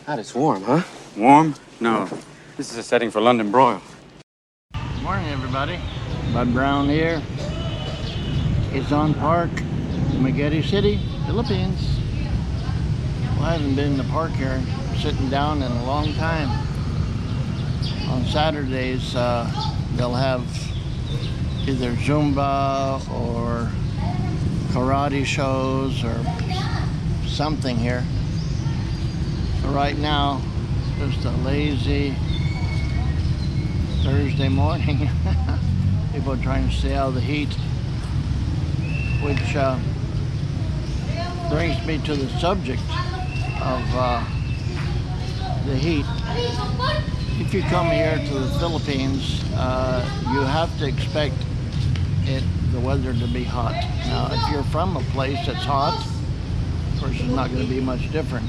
God, it's warm, huh? Warm? No. This is a setting for London broil. Good morning, everybody. Bud Brown here. It's on Park, Magpakailanman City, Philippines. Well, I haven't been in the park here sitting down in a long time. On Saturdays, they'll have either Zumba or karate shows or something here. So right now, just a lazy Thursday morning. People are trying to stay out of the heat, which brings me to the subject of the heat. If you come here to the Philippines, you have to expect the weather to be hot. Now, if you're from a place that's hot, of course, it's not going to be much different.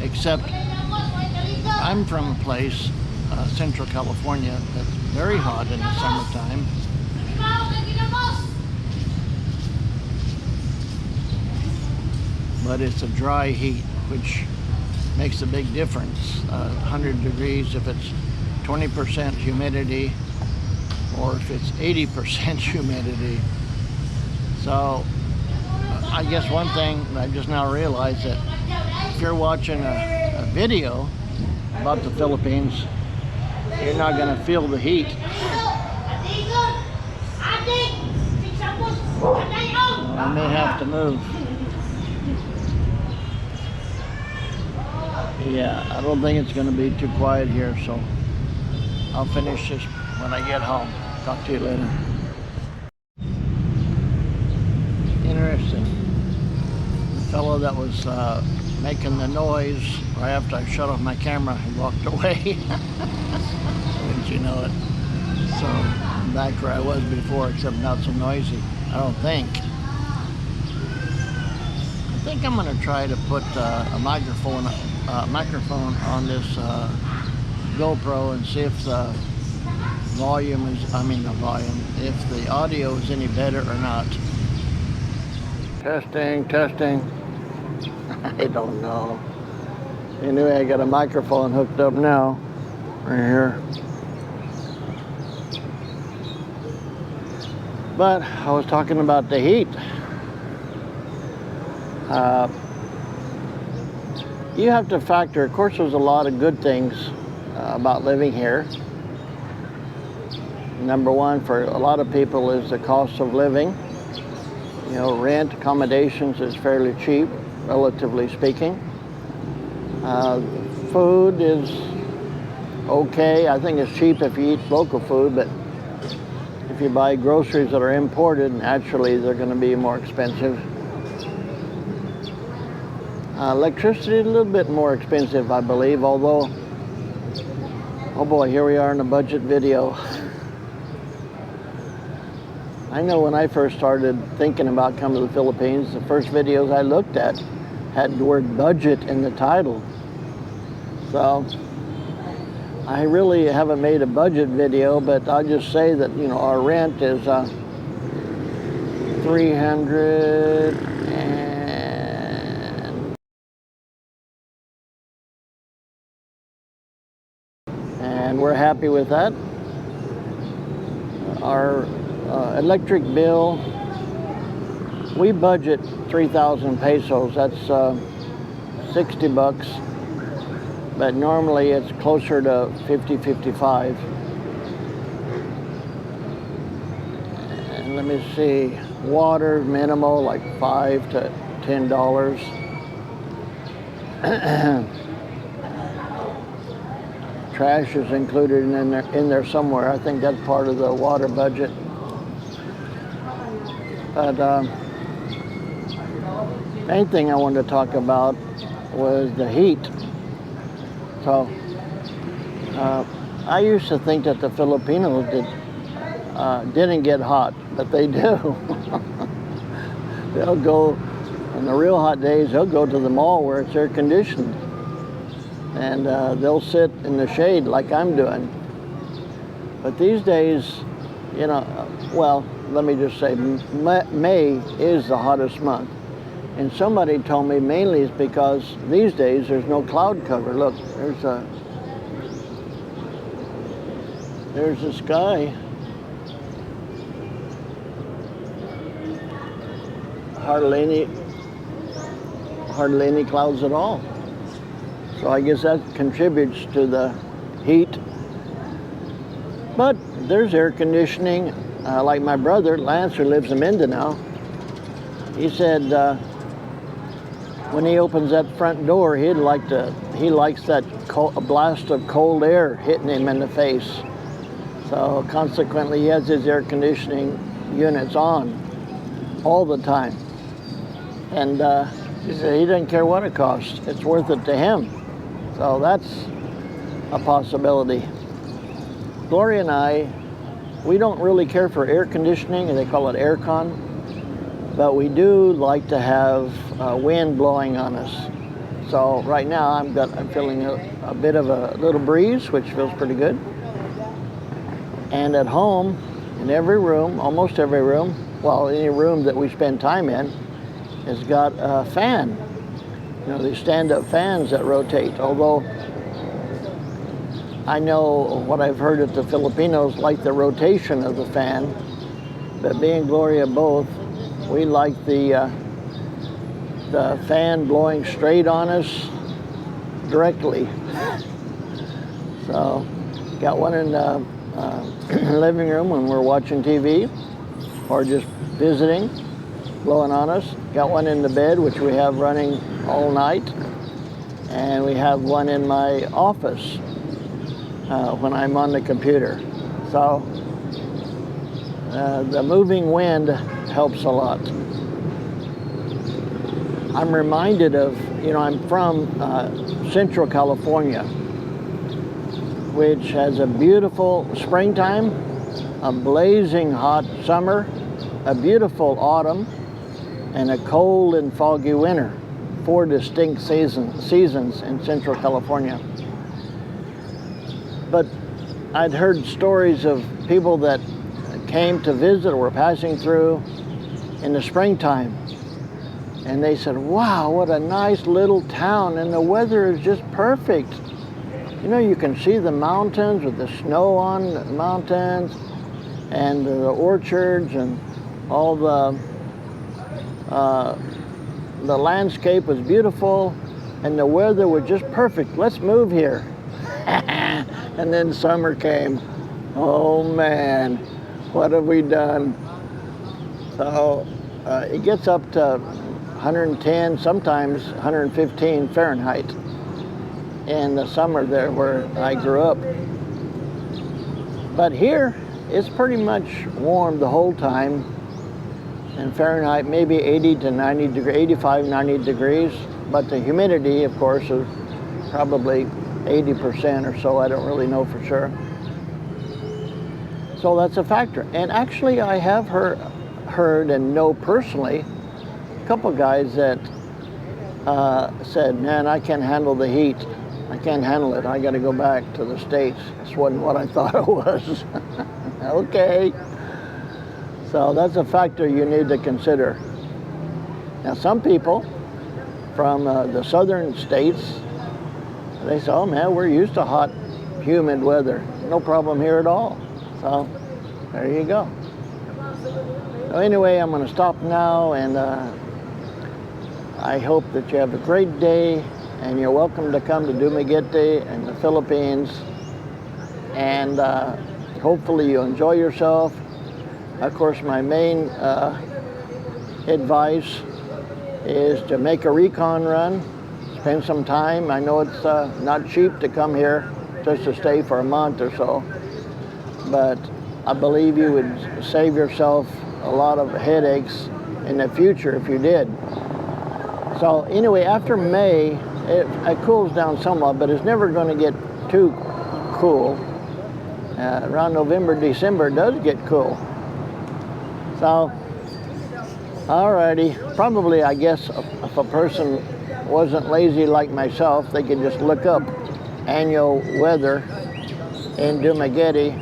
Except, I'm from a place, Central California, that's very hot in the summertime. But it's a dry heat, which makes a big difference. 100 degrees if it's 20% humidity, or if it's 80% humidity. So I guess one thing I just now realized, that if you're watching a video about the Philippines, you're not going to feel the heat. I may have to move. Yeah, I don't think it's going to be too quiet here, so I'll finish this when I get home. Talk to you later. Interesting. The fellow that was making the noise right after I shut off my camera, he walked away. Wouldn't you know it? So I'm back where I was before, except not so noisy. I don't think. I think I'm going to try to put a microphone on this GoPro and see if the volume is, if the audio is any better or not. Testing. I don't know. Anyway, I got a microphone hooked up now, right here. But I was talking about the heat. You have to factor, of course, there's a lot of good things about living here. Number one, for a lot of people, is the cost of living. You know, rent, accommodations is fairly cheap, relatively speaking. Food is okay. I think it's cheap if you eat local food, but if you buy groceries that are imported, naturally they're going to be more expensive. Electricity is a little bit more expensive, I believe, although, oh boy, here we are in a budget video. I know when I first started thinking about coming to the Philippines, the first videos I looked at had the word budget in the title. So I really haven't made a budget video, but I'll just say that, you know, our rent is $300 and we're happy with that. Our electric bill, we budget 3,000 pesos. That's 60 bucks. But normally it's closer to 50, 55. And let me see, water minimal, like $5 to $10. Trash is included in there somewhere. I think that's part of the water budget. But main thing I wanted to talk about was the heat. So I used to think that the Filipinos didn't get hot, but they do. They'll go, on the real hot days, they'll go to the mall where it's air conditioned. And they'll sit in the shade like I'm doing. But these days, you know, well, let me just say, May is the hottest month. And somebody told me mainly it's because these days there's no cloud cover. Look, there's the sky. Hardly any clouds at all. So I guess that contributes to the heat. But there's air conditioning. Like my brother, Lance, who lives in Mindanao, he said when he opens that front door, he likes that a blast of cold air hitting him in the face. So consequently, he has his air conditioning units on all the time. And he said he doesn't care what it costs. It's worth it to him. So that's a possibility. Gloria and I, we don't really care for air conditioning, and they call it aircon, but we do like to have wind blowing on us. So right now I'm feeling a bit of a little breeze, which feels pretty good. And at home, in every room, almost every room, well, any room that we spend time in, has got a fan. You know, these stand-up fans that rotate. Although I know what I've heard that the Filipinos like the rotation of the fan, but me and Gloria both, we like the fan blowing straight on us directly. So, got one in the living room when we're watching TV or just visiting, blowing on us. Got one in the bed, which we have running all night, and we have one in my office when I'm on the computer. So the moving wind helps a lot. I'm reminded of, I'm from Central California, which has a beautiful springtime, a blazing hot summer, a beautiful autumn, and a cold and foggy winter. 4 distinct seasons in Central California. But I'd heard stories of people that came to visit or were passing through in the springtime. And they said, wow, what a nice little town, and the weather is just perfect. You can see the mountains with the snow on the mountains, and the orchards, and all the landscape was beautiful, and the weather was just perfect. Let's move here. And then summer came. Oh man, what have we done? So it gets up to 110, sometimes 115 Fahrenheit in the summer there where I grew up. But here, it's pretty much warm the whole time. In Fahrenheit, maybe 80 to 90 degrees, 85, 90 degrees. But the humidity, of course, is probably 80% or so. I don't really know for sure. So that's a factor. And actually, I have heard and know personally a couple guys that said, man, I can't handle the heat. I can't handle it. I got to go back to the States. This wasn't what I thought it was. Okay. So that's a factor you need to consider. Now, some people from the southern states, they say, oh man, we're used to hot, humid weather. No problem here at all. So there you go. So anyway, I'm going to stop now, and I hope that you have a great day, and you're welcome to come to Dumaguete in the Philippines, and hopefully you enjoy yourself. Of course, my main advice is to make a recon run, spend some time. I know it's not cheap to come here just to stay for a month or so, but I believe you would save yourself a lot of headaches in the future if you did. So anyway, after May, it cools down somewhat, but it's never going to get too cool. Around November, December, it does get cool. So, alrighty, probably I guess if a person wasn't lazy like myself, they could just look up annual weather in Dumaguete,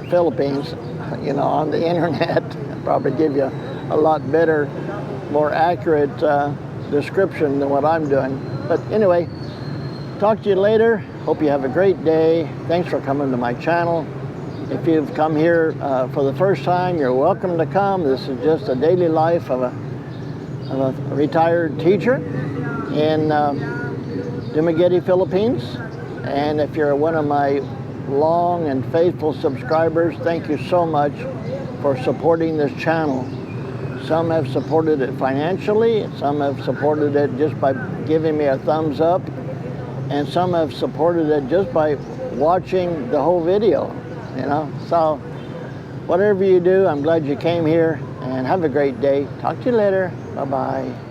Philippines, on the internet. It'll probably give you a lot better more accurate description than what I'm doing. But anyway, talk to you later. Hope you have a great day. Thanks for coming to my channel. If you've come here for the first time, you're welcome to come. This is just a daily life of a retired teacher in Dumaguete, Philippines. And if you're one of my long and faithful subscribers, thank you so much for supporting this channel. Some have supported it financially, some have supported it just by giving me a thumbs up, and some have supported it just by watching the whole video, you know. So whatever you do, I'm glad you came here, and have a great day. Talk to you later. Bye-bye.